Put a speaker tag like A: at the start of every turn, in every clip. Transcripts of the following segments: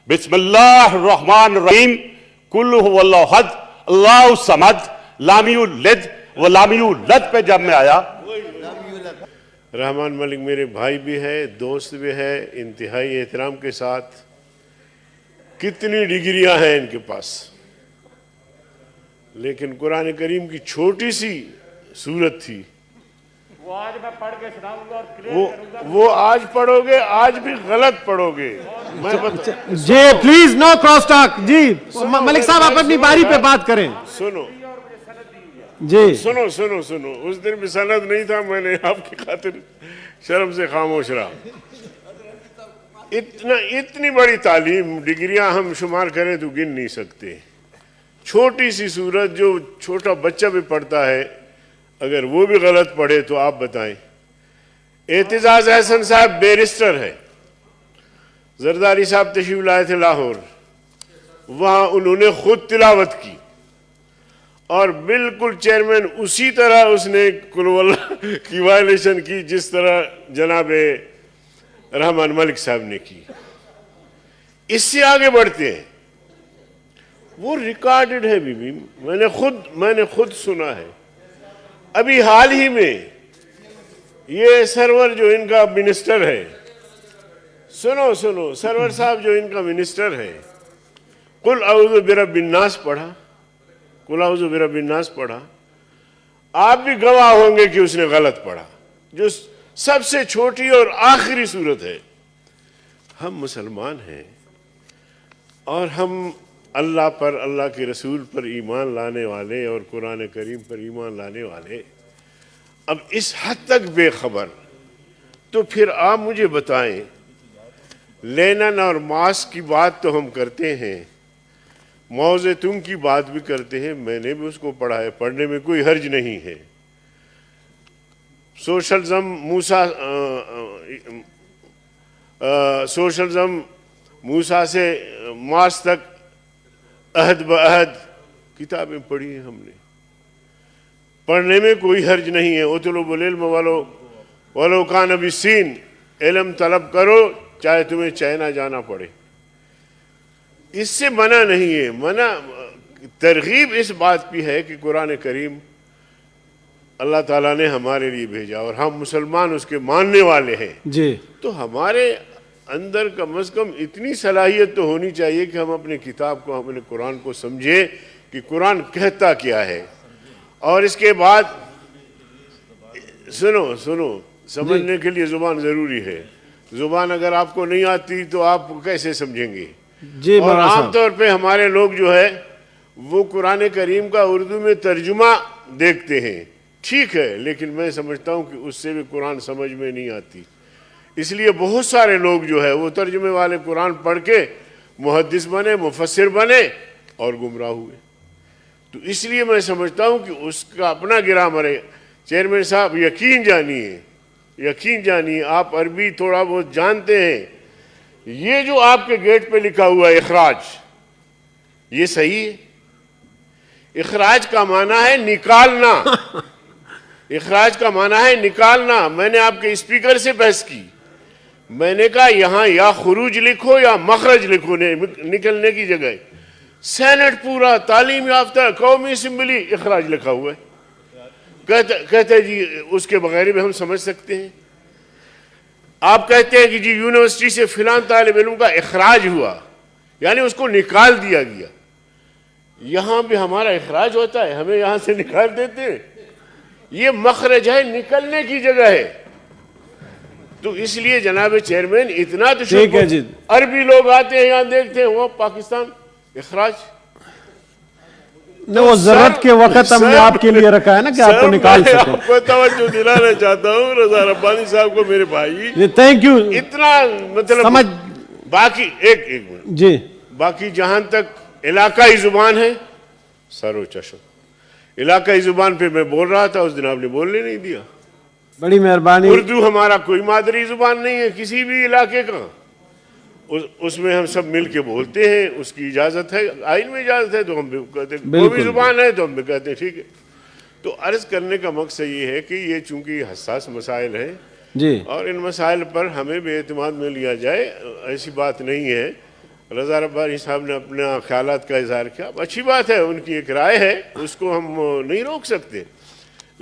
A: بسم اللہ الرحمن الرحیم کل هو اللہ احد اللہ الصمد لم یلد ولم یولد پہ جب میں آیا،
B: رحمان ملک میرے بھائی بھی ہے، دوست بھی ہے، انتہائی احترام کے ساتھ کتنی ڈگریاں ہیں ان کے پاس، لیکن قرآن کریم کی چھوٹی سی سورت تھی،
A: وہ آج میں پڑھ کے سناؤں گا اور کلیئر کروں گا۔
B: وہ آج پڑھو گے، آج بھی غلط پڑھو گے۔
C: جی پلیز نو کراس ٹاک۔ جی ملک صاحب آپ اپنی باری پہ بات کریں۔
B: سنو
C: جی
B: سنو سنو سنو، اس دن بھی سند نہیں تھا، میں نے آپ کی خاطر شرم سے خاموش رہا۔ اتنی بڑی تعلیم، ڈگریاں ہم شمار کریں تو گن نہیں سکتے۔ چھوٹی سی سورت جو چھوٹا بچہ بھی پڑھتا ہے، اگر وہ بھی غلط پڑھے تو آپ بتائیں۔ اعتزاز احسن صاحب بیرسٹر ہے، زرداری صاحب تشریف لائے تھے لاہور، وہاں انہوں نے خود تلاوت کی اور بالکل چیئرمین اسی طرح اس نے قل ہو اللہ کی وائلیشن کی جس طرح جناب رحمان ملک صاحب نے کی۔ اس سے آگے بڑھتے ہیں، وہ ریکارڈڈ ہے بھی میں نے خود سنا ہے۔ ابھی حال ہی میں یہ سرور جو ان کا منسٹر ہے، سنو سرور صاحب جو ان کا منسٹر ہے، قل اعوذ برب الناس پڑھا، قل اعوذ برب الناس پڑھا، آپ بھی گواہ ہوں گے کہ اس نے غلط پڑھا، جو سب سے چھوٹی اور آخری صورت ہے۔ ہم مسلمان ہیں اور ہم اللہ پر، اللہ کے رسول پر ایمان لانے والے اور قرآن کریم پر ایمان لانے والے، اب اس حد تک بے خبر، تو پھر آپ مجھے بتائیں، لینن اور ماس کی بات تو ہم کرتے ہیں، موز تم کی بات بھی کرتے ہیں، میں نے بھی اس کو پڑھا ہے، پڑھنے میں کوئی حرج نہیں ہے۔ سوشلزم موسیٰ سے ماس تک عہد بعہد کتابیں پڑھی ہیں ہم نے، پڑھنے میں کوئی حرج نہیں ہے۔ اطلب العلم ولو کان بالسین، علم طلب کرو چاہے تمہیں چائنا جانا پڑے، اس سے منع نہیں ہے۔ ترغیب اس بات بھی ہے کہ قرآن کریم اللہ تعالیٰ نے ہمارے لیے بھیجا اور ہم مسلمان اس کے ماننے والے ہیں،
C: جی
B: تو ہمارے اندر کم از کم اتنی صلاحیت تو ہونی چاہیے کہ ہم اپنے کتاب کو، ہم اپنے قرآن کو سمجھیں کہ قرآن کہتا کیا ہے۔ اور اس کے بعد سنو سمجھنے کے لیے زبان ضروری ہے۔ زبان اگر آپ کو نہیں آتی تو آپ کیسے سمجھیں گے؟
C: جی
B: اور عام طور پہ ہمارے لوگ جو ہے وہ قرآن کریم کا اردو میں ترجمہ دیکھتے ہیں، ٹھیک ہے، لیکن میں سمجھتا ہوں کہ اس سے بھی قرآن سمجھ میں نہیں آتی، اس لیے بہت سارے لوگ جو ہے وہ ترجمے والے قرآن پڑھ کے محدث بنے، مفسر بنے اور گمراہ ہوئے۔ تو اس لیے میں سمجھتا ہوں کہ اس کا اپنا گرامر ہے۔ چیئرمین صاحب یقین جانیے، آپ عربی تھوڑا بہت جانتے ہیں، یہ جو آپ کے گیٹ پہ لکھا ہوا ہے اخراج، یہ صحیح ہے؟ اخراج کا معنی ہے نکالنا، اخراج کا معنی ہے نکالنا۔ میں نے آپ کے اسپیکر سے بحث کی، میں نے کہا یہاں یا خروج لکھو یا مخرج لکھو، نکلنے کی جگہ سینٹ پورا تعلیم یافتہ قومی اسمبلی اخراج لکھا ہوا ہے، کہتے جی اس کے بغیر بھی ہم سمجھ سکتے ہیں۔ آپ کہتے ہیں کہ جی یونیورسٹی سے فلان طالب علم کا اخراج ہوا، یعنی اس کو نکال دیا گیا۔ یہاں بھی ہمارا اخراج ہوتا ہے، ہمیں یہاں سے نکال دیتے ہیں، یہ مخرج ہے، نکلنے کی جگہ ہے۔ تو اس لیے جناب چیئرمین اتنا تو عربی لوگ آتے ہیں یہاں دیکھتے ہیں وہ پاکستان اخراج،
C: وہ ضرورت کے وقت ہم نے آپ کے لیے رکھا ہے نا کہ آپ کو نکال سکیں۔
B: آپ کو توجہ دلانا چاہتا ہوں رضا ربانی صاحب کو، میرے بھائی،
C: تھینک یو۔
B: اتنا مطلب باقی ایک منٹ
C: جی،
B: باقی جہاں تک علاقائی زبان ہے، سر و چشم، علاقائی زبان پہ میں بول رہا تھا، اس دن آپ نے بولنے نہیں دیا۔
C: بڑی مہربانی۔
B: اردو ہمارا کوئی مادری زبان نہیں ہے کسی بھی علاقے کا، اس میں ہم سب مل کے بولتے ہیں، اس کی اجازت ہے، آئین میں اجازت ہے تو ہم بھی کہتے ہیں، قومی زبان ہے تو ہم بھی کہتے ہیں ٹھیک ہے۔ تو عرض کرنے کا مقصد یہ ہے کہ یہ چونکہ حساس مسائل ہیں
C: جی،
B: اور ان مسائل پر ہمیں بے اعتماد میں لیا جائے، ایسی بات نہیں ہے۔ रज़ा रब्बानी साहब ने अपने ख्यालात का इजहार किया, अब अच्छी बात है, उनकी एक राय है, उसको हम नहीं रोक सकते,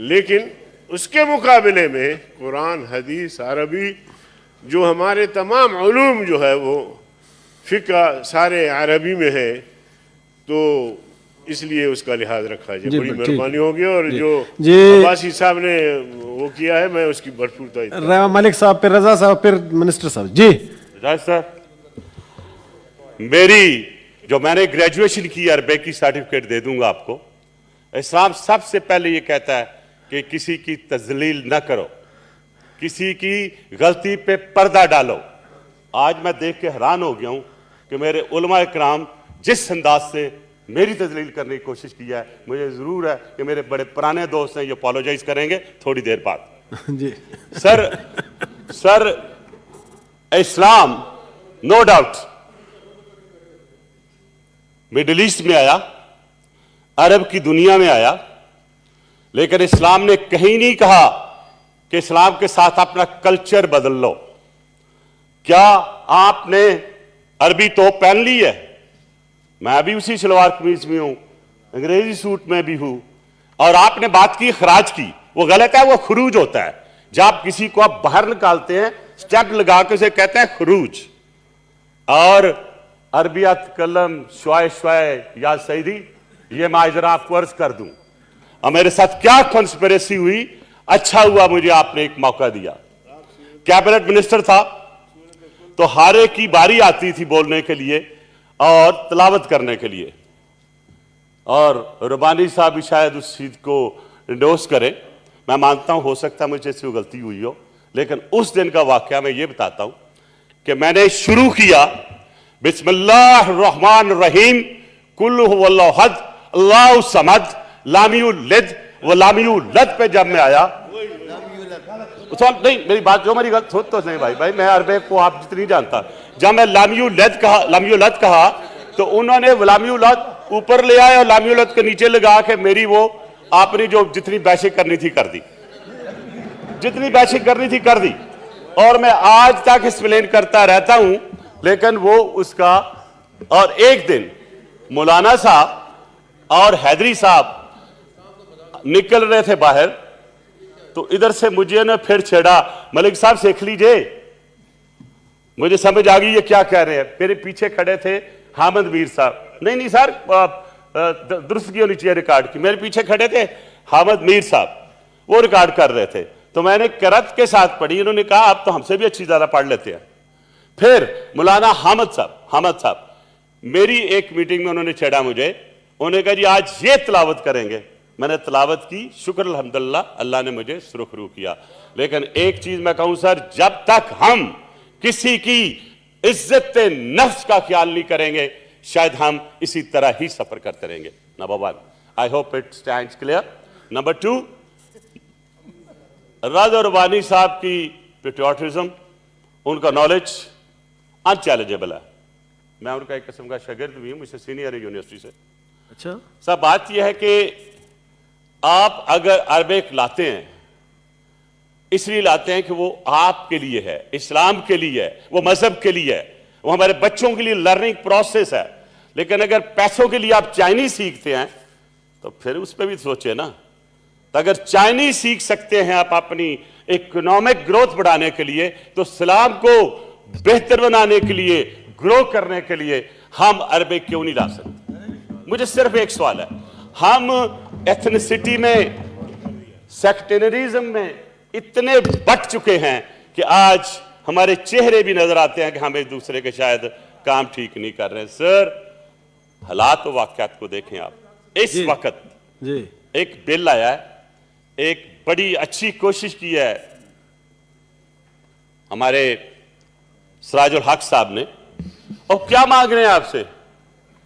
B: लेकिन उसके मुकाबले में कुरान, हदीस, अरबी, जो हमारे तमाम उलूम जो है वो फ़िक़्ह सारे अरबी में है, तो इसलिए उसका लिहाज रखा जाए। बड़ी मेहरबानी होगी। और जो अब्बासी साहब ने वो किया है, मैं उसकी भरपूर तारीफ।
C: मलिक साहब, फिर रजा साहब, फिर मिनिस्टर साहब। जी
A: राज साहब, मेरी जो मैंने ग्रेजुएशन की अरबिक की सर्टिफिकेट दे दूंगा आपको। इस्लाम सबसे पहले ये कहता है कि किसी की तजलील न करो, किसी की गलती पे पर्दा डालो। आज मैं देख के हैरान हो गया हूं कि मेरे उलमा इकराम जिस अंदाज से मेरी तजलील करने की कोशिश की है, मुझे जरूर है कि मेरे बड़े पुराने दोस्त हैं, ये अपोलोजाइज करेंगे थोड़ी देर बाद।
C: जी
A: सर इस्लाम नो डाउट मिडिल ईस्ट में आया, अरब की दुनिया में आया, लेकिन इस्लाम ने कहीं नहीं कहा कि इस्लाम के साथ अपना कल्चर बदल लो। क्या आपने अरबी तोप पहन ली है? मैं भी उसी सलवार कमीज में हूं, अंग्रेजी सूट में भी हूं। और आपने बात की खराज की, वो गलत है, वो खरूज होता है। जब आप किसी को आप बाहर निकालते हैं, स्टेप लगा के उसे कहते हैं खरूज। और अरबियत कलम श्वाय श्वाय या सईदी, ये मैं जरा आपको अर्ज कर दूं, और मेरे साथ क्या कॉन्स्पिरेसी हुई। अच्छा हुआ मुझे आपने एक मौका दिया। कैबिनेट मिनिस्टर था तो हर एक की बारी आती थी बोलने के लिए और तलावत करने के लिए, और रबानी साहब भी शायद उस चीज को इंडोर्स करें। मैं मानता हूं हो सकता है मुझे से गलती हुई हो, लेकिन उस दिन का वाकया मैं ये बताता हूं कि मैंने शुरू किया बिस्मिल्लाहिर्रहमानिर्रहीम कुल हुवल्लाहु अहद अल्लाहु समद लाम यलिद व लाम यूलद पे जब मैं आया, नहीं मेरी बात जो मेरी गलत हो तो नहीं भाई मैं अरबे को आप जितनी जानता। जब मैं लाम यूलद कहा तो उन्होंने लाम यूलद ऊपर ले आए और लाम यूलद के नीचे लगा के मेरी वो आपने जो जितनी बहसें करनी थी कर दी, जितनी बहसें करनी थी कर दी। और मैं आज तक एक्सप्लेन करता रहता हूं, लेकिन वो उसका। और एक दिन मौलाना साहब और हैदरी साहब निकल रहे थे बाहर, तो इधर से मुझे ना फिर छेड़ा, मलिक साहब सीख लीजिए। मुझे समझ आ गई ये क्या कह रहे हैं। मेरे पीछे खड़े थे हामिद मीर साहब, नहीं सर दुरुस्त की होनी चाहिए रिकॉर्ड की। मेरे पीछे खड़े थे हामिद मीर साहब, वो रिकॉर्ड कर रहे थे, तो मैंने करत के साथ पढ़ी। उन्होंने कहा आप तो हमसे भी अच्छी ज्यादा पढ़ लेते हैं। फिर मौलाना हामिद साहब मेरी एक मीटिंग में उन्होंने छेड़ा मुझे, उन्होंने कहा जी आज ये तिलावत करेंगे। मैंने तिलावत की, शुक्र अल्हम्दुलिल्लाह अल्लाह ने मुझे सुरखरू किया। लेकिन एक चीज मैं कहूं सर, जब तक हम किसी की इज्जत नफ्स का ख्याल नहीं करेंगे, शायद हम इसी तरह ही सफर करते रहेंगे। Number 1, I hope it stands clear. Number 2, राजा रबानी साहब की पेट्रियोटिज्म, उनका नॉलेज अनचैलेंजेबल है। मैं उनका एक किस्म का शागिर्द भी हूं, मुझसे सीनियर है यूनिवर्सिटी से।
C: अच्छा,
A: सब बात यह है कि आप अगर अरबिक लाते हैं, इसलिए लाते हैं कि वो आपके लिए है, इस्लाम के लिए है, वो मजहब के लिए है, वो हमारे बच्चों के लिए लर्निंग प्रोसेस है। लेकिन अगर पैसों के लिए आप चाइनीज सीखते हैं तो फिर उस पर भी सोचे ना। तो अगर चाइनीज सीख सकते हैं आप अपनी इकोनॉमिक ग्रोथ बढ़ाने के लिए, तो इस्लाम को बेहतर बनाने के लिए, ग्रो करने के लिए हम अरबिक क्यों नहीं ला सकते? मुझे सिर्फ एक सवाल है। हम एथनिसिटी में, सेक्टेरिज्म में इतने बट चुके हैं कि आज हमारे चेहरे भी नजर आते हैं कि हम एक दूसरे के शायद काम ठीक नहीं कर रहे हैं। सर हालात और वाकयात को देखें आप। इस वक्त
C: जी
A: एक बिल आया है, एक बड़ी अच्छी कोशिश की है हमारे सिराजुल हक साहब ने, और क्या मांग रहे हैं आपसे?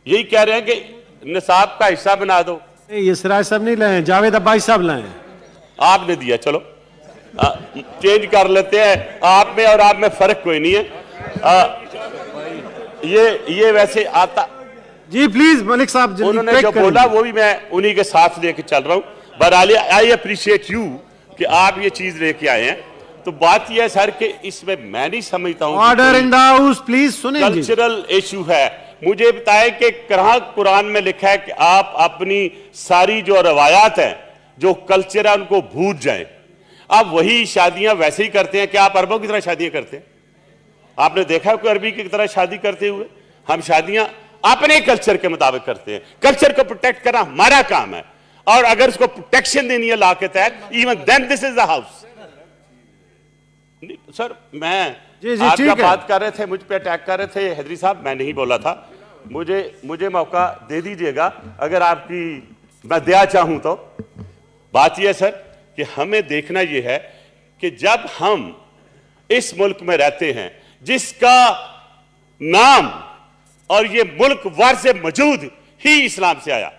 A: यही कह रहे हैं कि निसाब का हिस्सा बना दो।
C: ये सिराज साहब नहीं लाए, जावेद अब्बासी साहब लाए।
A: आपने दिया, चलो चेंज कर लेते हैं। आप में और आप में फर्क कोई नहीं है। ये वैसे आता
C: जी, प्लीज मलिक साहब
A: उन्होंने जो बोला वो भी मैं उन्हीं के साथ लेके चल रहा हूं। बहरहाल आई अप्रिशिएट यू कि आप ये चीज लेके आए हैं। तो बात यह है सर कि इसमें मैं नहीं समझता हूं
C: order in the house please, सुने जी।
A: कल्चरल इशू है। मुझे बताएं कि कहाँ कुरान में लिखा है कि आप अपनी सारी जो रवायात हैं, जो कल्चर है, उनको भूल जाएं। आप वही शादियां वैसे ही करते हैं कि आप अरबों की तरह शादियां करते हैं? आपने देखा है कोई अरबी की तरह शादी करते हुए? हम शादियां अपने कल्चर के मुताबिक करते हैं। कल्चर को प्रोटेक्ट करना हमारा काम है, और अगर उसको प्रोटेक्शन देनी है लॉ के तहत, even then this is the house. Sir मैं
C: जी,
A: आपका
C: ठीक है।
A: बात कर रहे थे, मुझ पे अटैक कर रहे थे हैदरी साहब, मैं नहीं बोला था। मुझे मौका दे दीजिएगा अगर आपकी मैं दया चाहूं तो। बात यह है सर कि हमें देखना यह है कि जब हम इस मुल्क में रहते हैं जिसका नाम और ये मुल्क वार से मौजूद ही इस्लाम से आया,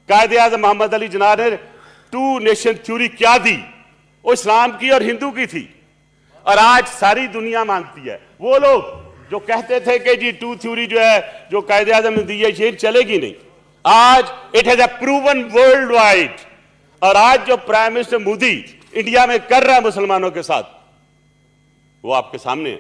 A: कायदे आज़म मोहम्मद अली जिन्ना ने 2 नेशन थ्योरी क्या दी, वो इस्लाम की और हिंदू की थी, और आज सारी दुनिया मानती है। वो लोग जो कहते थे कि जी 2 थ्योरी जो है जो कायदे आज़म ने दी है ये चलेगी नहीं, आज it has a proven world wide. और आज जो प्राइम मिनिस्टर मोदी इंडिया में कर रहा है मुसलमानों के साथ, वो आपके सामने है।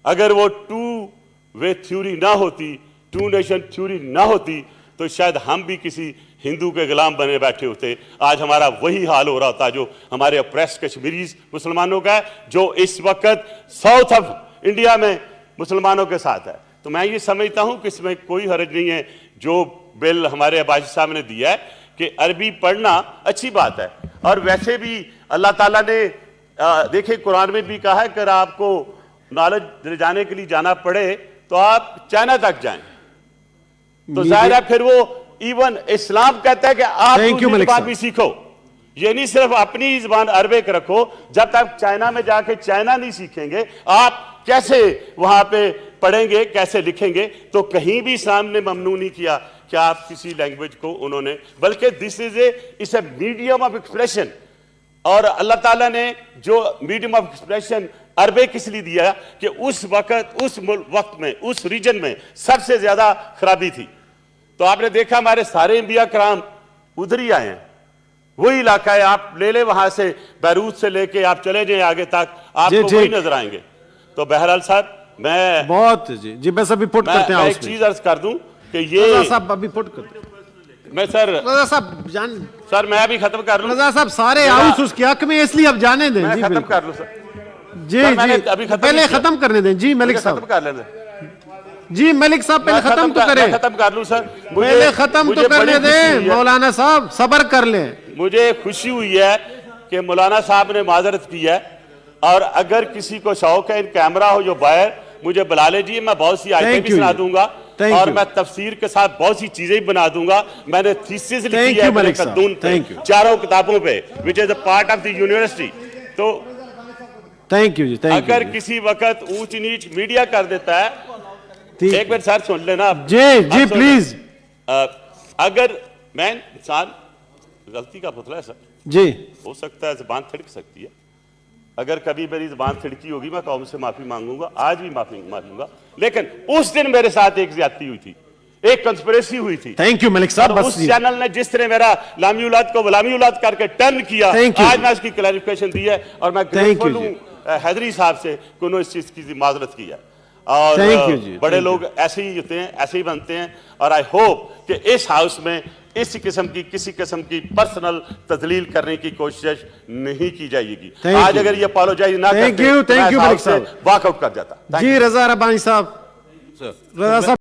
A: अगर वो 2 वे थ्योरी ना होती, 2 नेशन थ्योरी ना होती, तो शायद हम भी किसी हिंदू के गुलाम बने बैठे होते। आज हमारा वही हाल हो रहा होता जो हमारे अप्रेस कश्मीरीज मुसलमानों का है, जो इस वक्त साउथ ऑफ इंडिया में मुसलमानों के साथ है। तो मैं ये समझता हूं कि इसमें कोई हर्ज नहीं है। जो बिल हमारे अब्बासी साहब ने दिया है कि अरबी पढ़ना अच्छी बात है, और वैसे भी अल्लाह ताला ने देखिए कुरान में भी कहा है कि अगर आपको नॉलेज ले जाने के लिए जाना पड़े तो आप चाइना तक जाएं। तो जाहिर है फिर वो इवन इस्लाम कहता है कि आप दूसरी ज़बान भी सीखो। ये नहीं सिर्फ अपनी ज़बान अरबिक रखो, जब तक चाइना में जाके चाइना नहीं सीखेंगे आप कैसे वहां पे पढ़ेंगे, कैसे लिखेंगे? तो कहीं भी इस्लाम ने ममनू नहीं किया कि आप किसी लैंग्वेज को उन्होंने, बल्कि this is a medium of expression. और अल्लाह ताला ने जो मीडियम ऑफ एक्सप्रेशन अरबिक इसलिए दिया कि उस वक्त में उस रीजन में सबसे ज्यादा खराबी थी। तो आपने देखा हमारे सारे अंबिया कराम उधर ही आए हैं, वही इलाका है। आप ले ले वहां से बैरूत से लेके आप चले जाए आगे तक, आपको वही नजर आएंगे। तो बहरहाल साहब मैं
C: बहुत जी बस अभी पुट करते हैं।
A: एक चीज अर्ज कर दूं कि ये
C: साहब अभी पुट करते हैं।
A: मैं सर
C: साहब जान
A: सर मैं अभी खत्म कर लूं।
C: रजा साहब सारे हाउस उसके हक में, इसलिए अब जाने दें।
A: मैं
C: जी
A: खत्म कर लूं सर।
C: जी जी पहले खत्म करने दें। जी मलिक साहब
A: खत्म कर लेने।
C: जी मलिक साहब पहले खत्म तो करें।
A: खत्म कर लूं सर,
C: पहले खत्म तो करने दें। मौलाना साहब सब्र कर लें।
A: मुझे खुशी हुई है कि मौलाना साहब ने माजरत की है, और अगर किसी को शौक है इन कैमरा हो जो बाहर मुझे बुला लीजिए, मैं बहुत सी आयतें भी सुना दूंगा और मैं तफसीर के साथ बहुत सी चीजें भी बना दूंगा। मैंने थीसिस लिखी है अपने कद्दून पे, 4 किताबों पे, which is a part of the university. तो
C: थैंक यू जी, थैंक यू।
A: अगर किसी वक्त ऊंच नीच मीडिया कर देता है, एक मिनट सर सुन लेना आप।
C: जी जी प्लीज।
A: अगर मैं इंसान गलती का पुतला है सर,
C: जी हो
A: सकता है ज़बान थिड़क सकती है। अगर कभी मेरी ज़बान थिड़की होगी मैं कौम से माफी मांगूंगा, आज भी माफी मांगूंगा। लेकिन उस दिन मेरे साथ एक ज्यादती हुई थी, एक कंस्पिरेसी हुई थी।
C: थैंक यू मलिक साहब।
A: उस चैनल ने जिस तरह मेरा लामी औलाद को गुलामी औलाद करके टर्न किया, आज मैं उसकी क्लैरिफिकेशन दी है, और मैं ग्रेटफुल हूं हैदरी साहब से कि उन्होंने इस चीज की माजरत की है। और बड़े लोग ऐसे ही होते हैं, ऐसे ही बनते हैं। और आई होप कि इस हाउस में इस किस्म की किसी किस्म की पर्सनल तजलील करने की कोशिश नहीं की जाएगी। आज अगर ये अपोलोजाइज ना करते,
C: थैंक यू
A: वॉकआउट कर जाता।
C: जी रजा रब्बानी साहब। रजा साहब